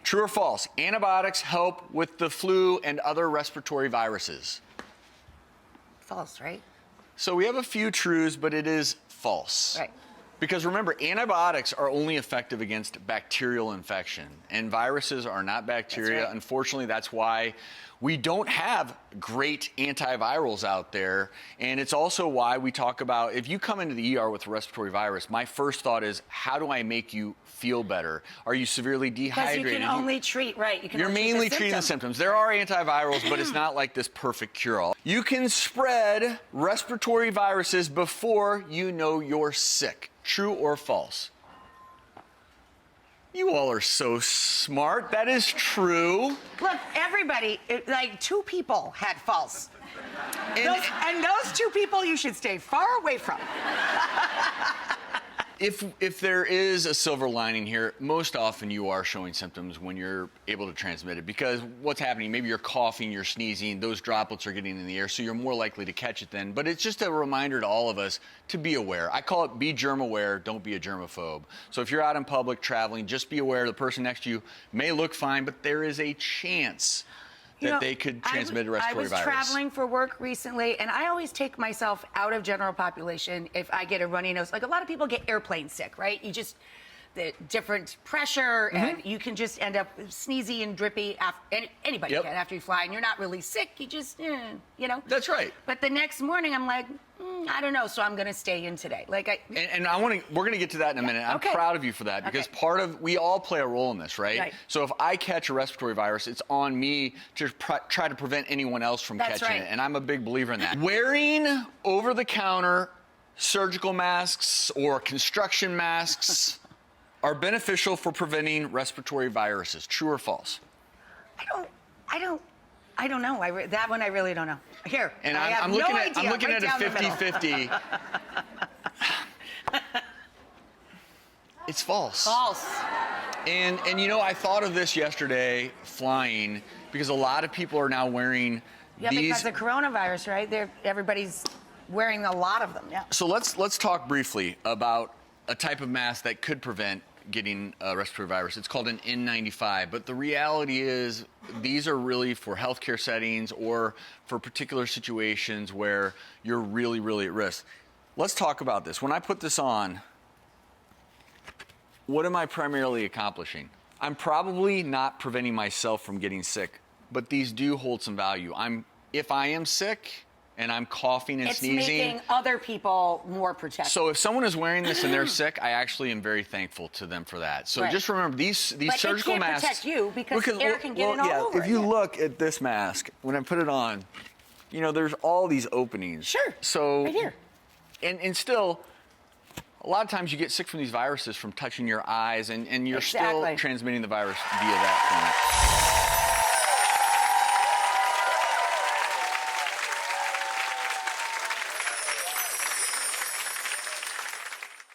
True or false? Antibiotics help with the flu and other respiratory viruses. False, right? So we have a few truths, but it is false. Right. Because remember, antibiotics are only effective against bacterial infection, and viruses are not bacteria. That's right. Unfortunately, that's why we don't have great antivirals out there. And it's also why we talk about, if you come into the ER with a respiratory virus, my first thought is, how do I make you feel better? Are you severely dehydrated? Because you can only treat, right. You're mainly treating the symptoms. There are antivirals, but it's not like this perfect cure-all. You can spread respiratory viruses before you know you're sick. True or false? You all are so smart. That is true. Look, everybody, like 2 people had false. And those 2 people you should stay far away from. If there is a silver lining here, most often you are showing symptoms when you're able to transmit it, because what's happening, maybe you're coughing, you're sneezing, those droplets are getting in the air, so you're more likely to catch it then. But it's just a reminder to all of us to be aware. I call it be germ aware, don't be a germaphobe. So if you're out in public traveling, just be aware the person next to you may look fine, but there is a chance that they could transmit a respiratory virus. I was traveling for work recently, and I always take myself out of general population if I get a runny nose. Like, a lot of people get airplane sick, right? You just, the different pressure, and you can just end up sneezy and drippy. Anybody can after you fly, and you're not really sick. You just, you know. That's right. But the next morning, I'm like, I don't know, so I'm going to stay in today. Like and I want to. We're going to get to that in a minute. I'm proud of you for that, because part of, we all play a role in this, right? So if I catch a respiratory virus, it's on me to try to prevent anyone else from catching it, and I'm a big believer in that. Wearing over-the-counter surgical masks or construction masks are beneficial for preventing respiratory viruses. True or false? I don't know. That one I really don't know. Here, and I'm looking at a 50-50. It's false. False. And you know, I thought of this yesterday flying, because a lot of people are now wearing these. Because of coronavirus, right? Everybody's wearing a lot of them. Yeah. So let's talk briefly about a type of mask that could prevent getting a respiratory virus. It's called an N95, but the reality is these are really for healthcare settings or for particular situations where you're really, really at risk. Let's talk about this. When I put this on, what am I primarily accomplishing? I'm probably not preventing myself from getting sick, but these do hold some value. If I am sick and I'm coughing and sneezing, it's making other people more protected. So if someone is wearing this and they're sick, I actually am very thankful to them for that. So just remember, these surgical masks. But it can't protect you because air can get in all over. If you look at this mask, when I put it on, you know, there's all these openings. Sure. So right here. And still, a lot of times you get sick from these viruses from touching your eyes, and you're still transmitting the virus via that point.